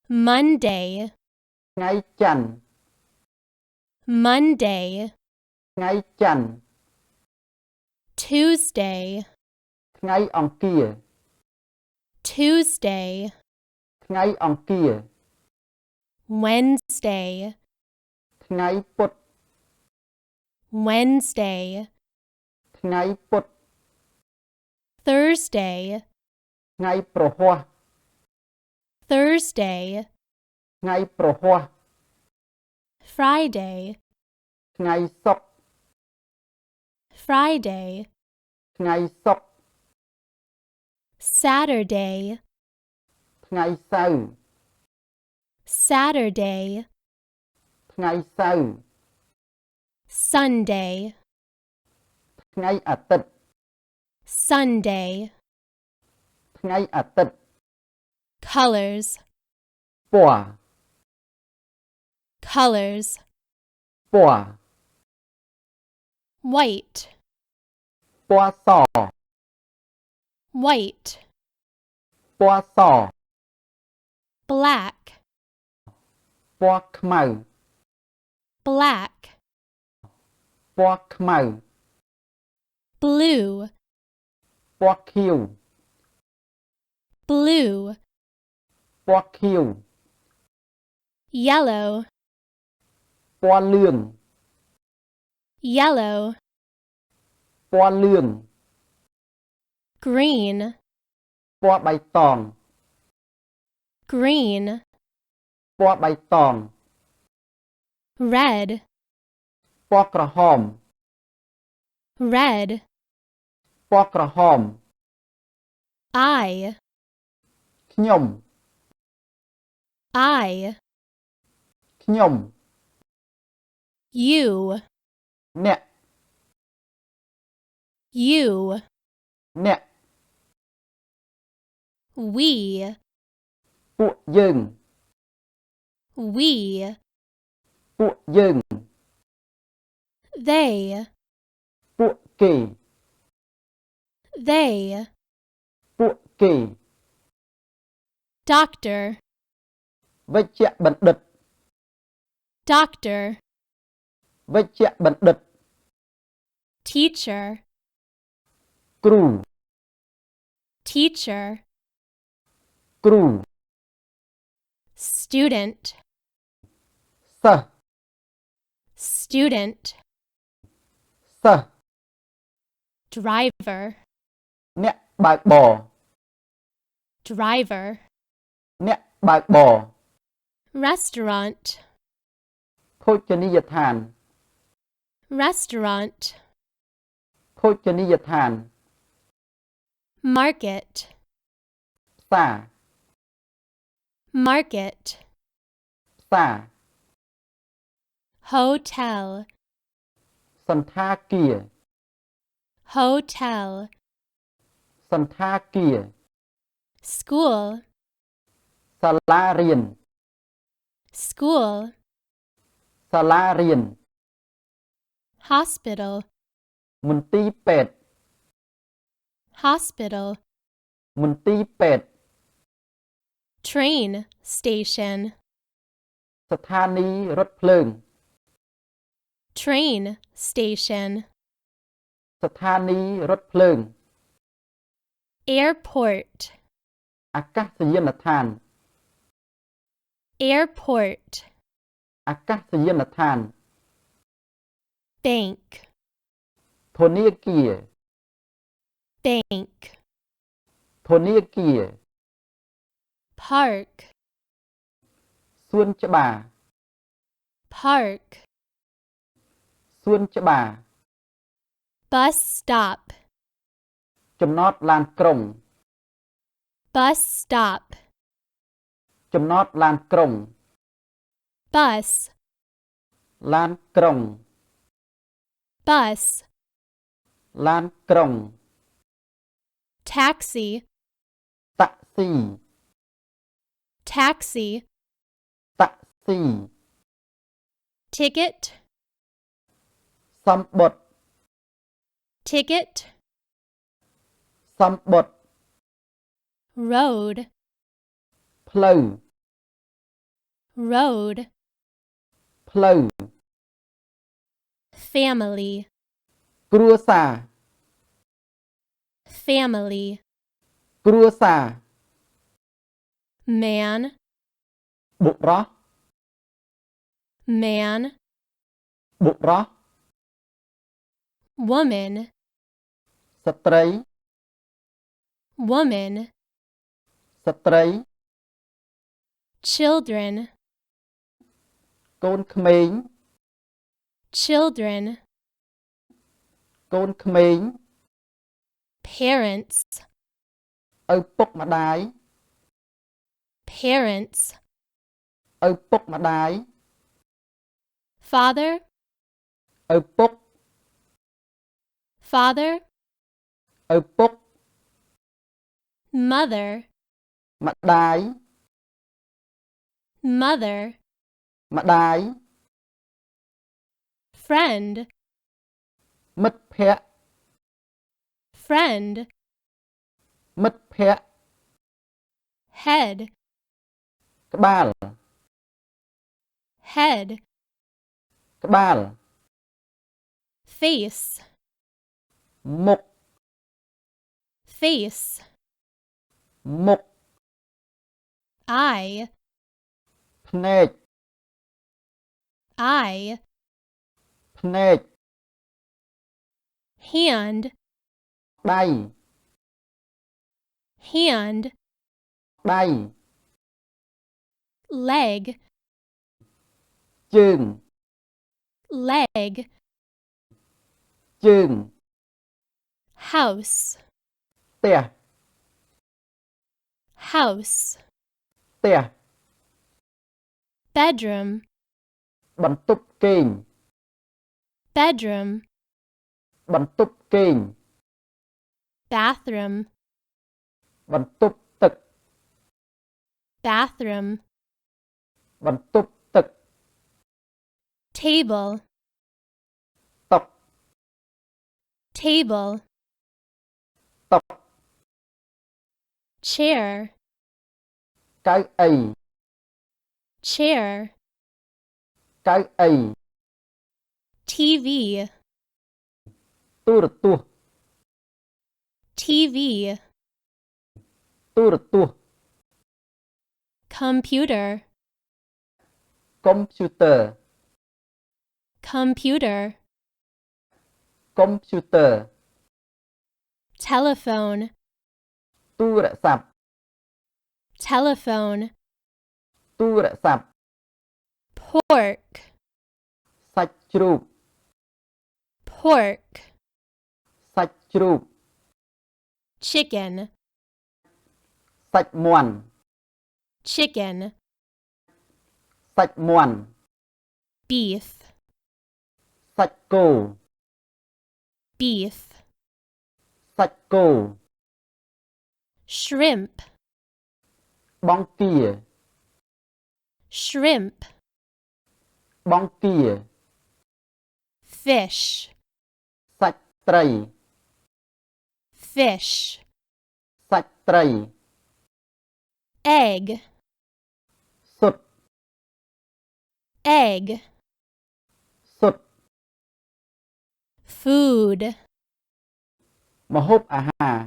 Monday, ថ្ងៃច័ន្ទ Monday, ថ្ងៃច័ន្ទ Tuesday, ថ្ងៃអង្គារ Tuesday, ថ្ងៃអង្គារ Wednesday, ថ្ងៃពុធ Wednesday, ថ្ងៃពុធ Thursday, ថ្ងៃប្រហ័ស Thursday, ថ្ងៃប្រហ័ស Friday, ថ្ងៃសុក្រ Friday, ថ្ងៃសុក្រ Saturday, ថ្ងៃសៅរ៍ Saturday, ថ្ងៃសៅរ៍ Sunday, ថ្ងៃអាទិត្យ Sunday, ថ្ងៃអាទិត្យ colors, ពណ៌ colors, ពណ៌ white, ពណ៌ស white, ពណ៌ស black, ពណ៌ខ្មៅ black, ពណ៌ខ្មៅ blue, ពណ៌ខៀវ blue, ពណ៌ខៀវ yellow, ពណ៌លឿង yellow, ពណ៌លឿង green, ពណ៌បៃតង green, ពណ៌បៃតង red, ពណ៌ក្រហម red, ពណ៌ក្រហម I, ខ្ញុំ I, ខ្ញុំ you, អ្នក you, អ្នក we, ពួកយើង we, ពួកយើង they, ពួកគេ they, ពួកគេ doctor, វេជ្ជបណ្ឌិត doctor, វេជ្ជបណ្ឌិត teacher, គ្រូ teacher, គ្រូ student, សិស្ស student, សិស្ស driver, អ្នកបើកបរ driver, អ្នកបើកបរ restaurant, ភោជនីយដ្ឋាន restaurant, ភោជនីយដ្ឋាន market, ផ្សារ market, ផ្សារ hotel, សន្តាគារ hotel, សន្តាគារ school, សាលារៀន school, សាលារៀន hospital, មន្ទីរពេទ្យ hospital, មន្ទីរពេទ្យ train station, ស្ថានីយរថភ្លើង train station, ស្ថានីយរថភ្លើង airport, អាកាសយានដ្ឋាន airport, អាកាសយានដ្ឋាន bank, ធនាគារ bank, ធនាគារ park, សួនច្បារ park, សួនច្បារ bus stop, ចំណតឡានក្រុង bus stop, ចំណតឡានក្រុង bus, ឡានក្រុង bus, ឡានក្រុង taxi, តាក់ស៊ី taxi, តាក់ស៊ី ticket, សម្បុត្រ ticket, សម្បុត្រ road, ផ្លូវ road, ផ្លូវ family, គ្រួសារ family, គ្រួសារ man, បុរស man, បុរស woman, ស្ត្រី woman, ស្ត្រី children, កូនក្មេង children, កូនក្មេង parents, ឪពុកម្ដាយ parents, ឪពុកម្ដាយ father, ឪពុក father, ឪពុក mother, ម្ដាយ mother, ម្ដាយ friend, មិត្តភក្តិ friend, មិត្តភក្តិ head, ក្បាល head, ក្បាល face, មុខ face, មុខ eye, ភ្នែក eye, ភ្នែក hand, ដៃ hand, ដៃ leg, ជើង leg, ជើង house, ផ្ទះ house, ផ្ទះ bedroom, បន្ទប់គេង bedroom, បន្ទប់គេង bathroom, បន្ទប់ទឹក bathroom, បន្ទប់ទឹក table, តុ table, តុ chair, កៅអី chair, កៅអី TV, ទូរទស្សន៍ TV, ទូរទស្សន៍ computer, កុំព្យូទ័រ computer, កុំព្យូទ័រ telephone, ទូរស័ព្ទ telephone, ទូរស័ព្ទ pork, សាច់ជ្រូក pork, សាច់ជ្រូក chicken, សាច់មាន់ chicken, សាច់មាន់ beef, សាច់គោ beef, សាច់គោ shrimp, បង្គា shrimp, បង្គា fish, សាច់ត្រី fish, សាច់ត្រី egg, សុទ្ធ egg, សុទ្ធ food, ម្ហូបអាហារ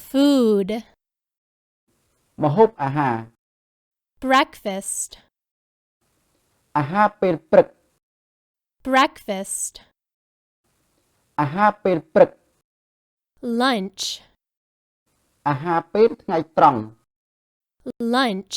food, ម្ហូបអាហារ breakfast, អាហារពេលព្រឹក breakfast, អាហារពេលព្រឹក lunch, អាហារពេលថ្ងៃត្រង់ lunch,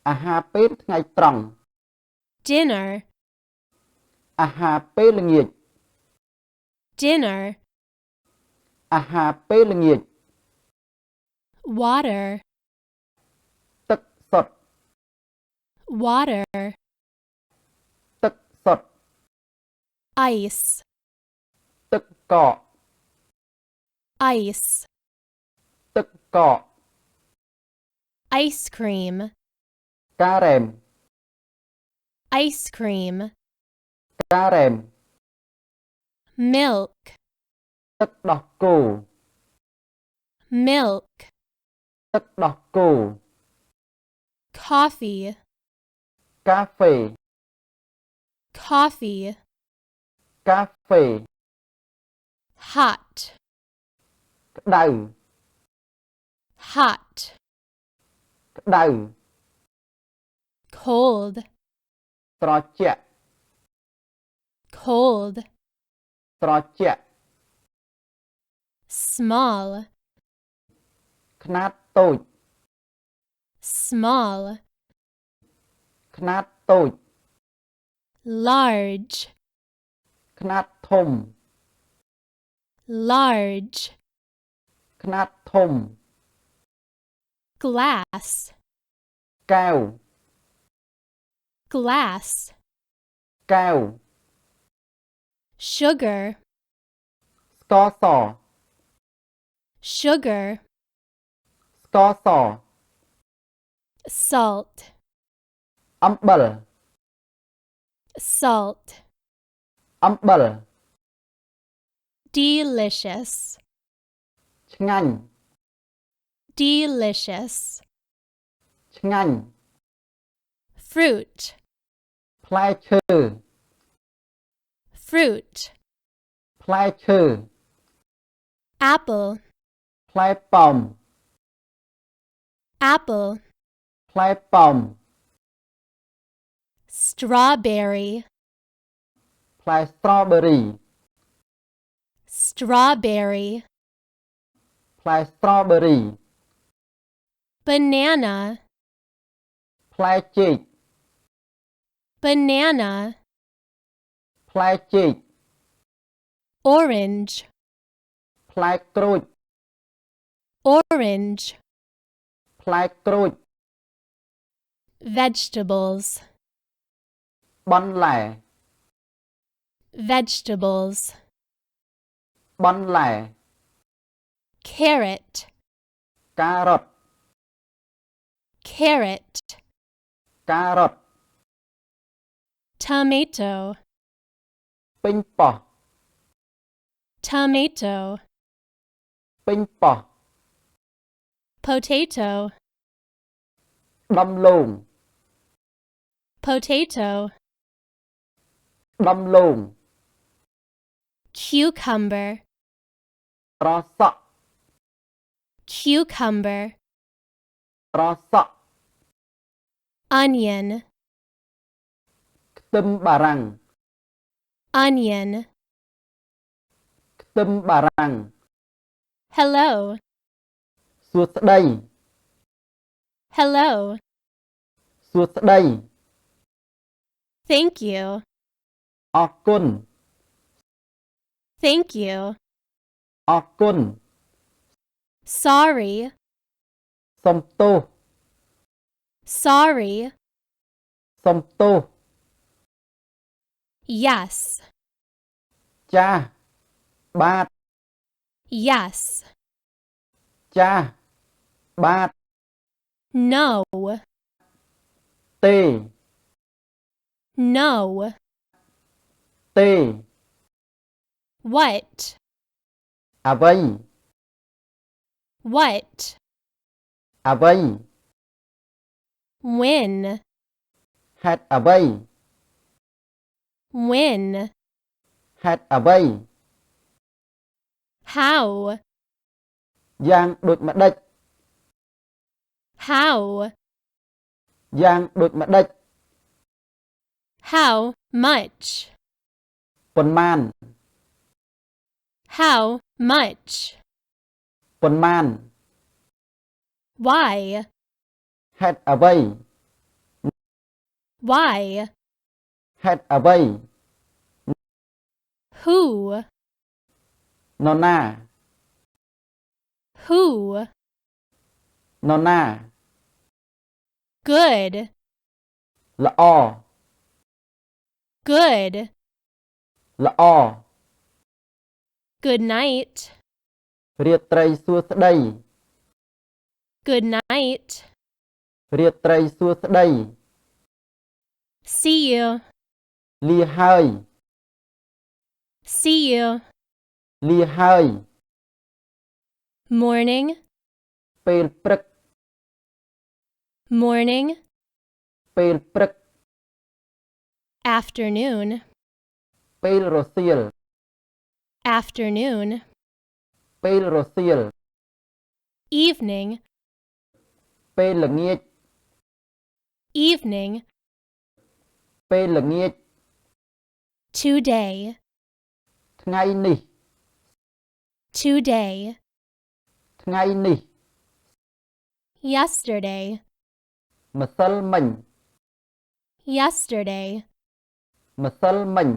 អាហារពេលថ្ងៃត្រង់ dinner, អាហារពេលល្ងាច dinner, អាហារពេលល្ងាច water, ទឹកសុទ្ធ water, ទឹកសុទ្ធ ice, ទឹកកក ice, ទឹកកក ice cream, ការ៉េម ice cream, ការ៉េម milk, ទឹកដោះគោ milk, ទឹកដោះគោ coffee, កាហ្វេ coffee, កាហ្វេ hot, ក្តៅ hot, ក្តៅ cold, ត្រជាក់ cold, ត្រជាក់ small, ខ្នាតតូច small, ខ្នាតតូច large, ខ្នាតធំ large, ខ្នាតធំ glass, កែវ glass, កែវ sugar, ស្ករស sugar, ស្ករស salt, អំបិល salt, អំបិល delicious, ឆ្ងាញ់ delicious, ឆ្ងាញ់ fruit, ផ្លែឈើ fruit, ផ្លែឈើ apple, ផ្លែប៉ោម apple, ផ្លែប៉ោម strawberry, ផ្លែស្ត្រប៊ឺរី strawberry, ផ្លែស្ត្រប៊ឺរី banana, ផ្លែចេក banana, ផ្លែចេក orange, ផ្លែក្រូច orange, ផ្លែក្រូច vegetables, បន្លែ vegetables, បន្លែ carrot, ការ៉ុត carrot, ការ៉ុត tomato, ពេញប៉ោះ tomato, ពេញប៉ោះ potato, ដំឡូង potato, ដំឡូង cucumber, ត្រសក់ cucumber, ត្រសក់ onion, ខ្ទឹមបារាំង onion, ខ្ទឹមបារាំង hello, សួស្តី hello, សួស្តី thank you, អរគុណ thank you, អរគុណ sorry, សុំទោស sorry, សុំទោស yes, ចាស់បាទ yes, ចាស់បាទ no, ទេ no, ទេ what, អ្វី what, អ្វី when, ហេតុអ្វី when, ហេតុអ្វី how, យ៉ាងដូចម្ដេច how, យ៉ាងដូចម្ដេច how much, ប៉ុន្មាន how much, ប៉ុន្មាន why, ហេតុអ្វី why, ហេតុអ្វី who, នរណា who, នរណា good, ល្អ good, ល្អ good night, រាត្រីសួស្តី good night, រាត្រីសួស្តី see you, លាហើយ see you, លាហើយ morning, ពេលព្រឹក morning, ពេលព្រឹក afternoon, ពេលរសៀល afternoon, ពេលរសៀល evening, ពេលល្ងាច evening, ពេលល្ងាច today, ថ្ងៃនេះ today, ថ្ងៃនេះ yesterday, ម្សិលមិញ yesterday, ម្សិលមិញ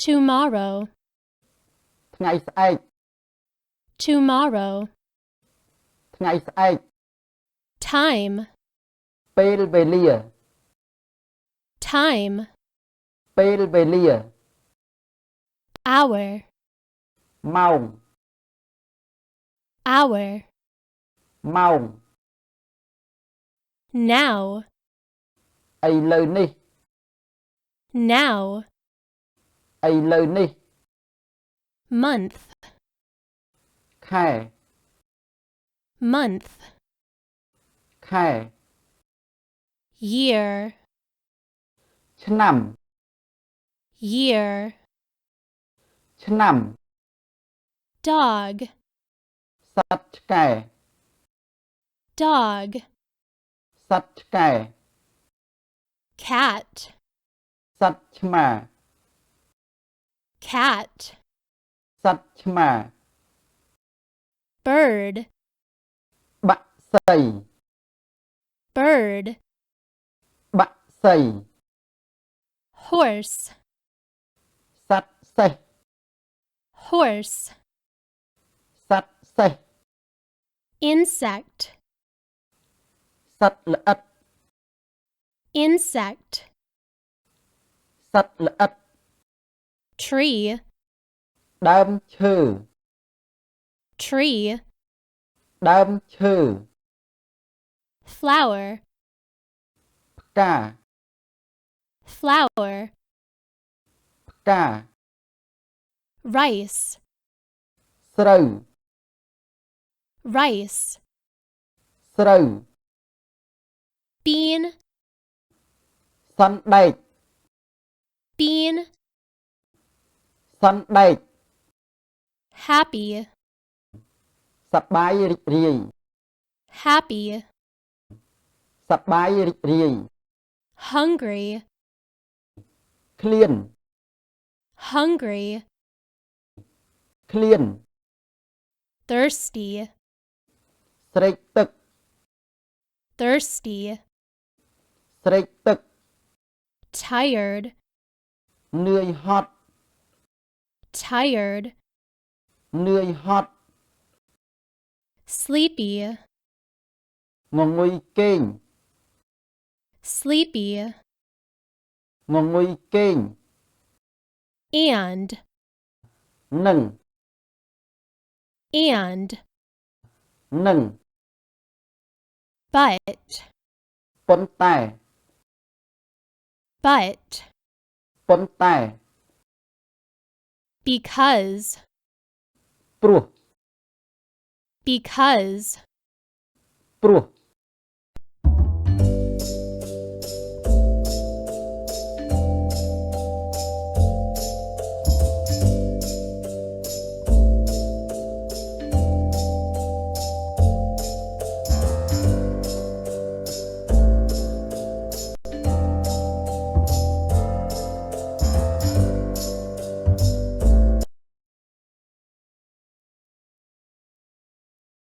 tomorrow, ថ្ងៃស្អែក tomorrow, ថ្ងៃស្អែក time, ពេលវេលា time, ពេលវេលា hour, ម៉ោង hour, ម៉ោង now, ឥឡូវនេះ now, ឥឡូវនេះ month, ខែ month, ខែ year, ឆ្នាំ year, ឆ្នាំ dog, សត្វឆ្កែ dog, សត្វឆ្កែ cat, សត្វឆ្មា cat, សត្វឆ្មា bird, បាក់សី bird, បាក់សី horse, សត្វសេះ horse, សត្វសេះ insect, សត្វល្អិត insect, សត្វល្អិត tree, ដើមឈើ tree, ដើមឈើ flower, ផ្កា flower, ផ្កា rice, ស្រូវ rice, ស្រូវ bean, សណ្ដែក bean, សណ្ដែក happy, សប្បាយរីករាយ happy, សប្បាយរីករាយ hungry, ឃ្លាន hungry, ឃ្លាន thirsty, ស្រេកទឹក thirsty, ស្រេកទឹក tired, នឿយហត់ tired, នឿយហត់ sleepy, ងងុយគេង sleepy, ងងុយគេង and, នឹង and, នឹង but, ប៉ុន្តែ but, ប៉ុន្តែ because, ព្រោះ because, ព្រោះ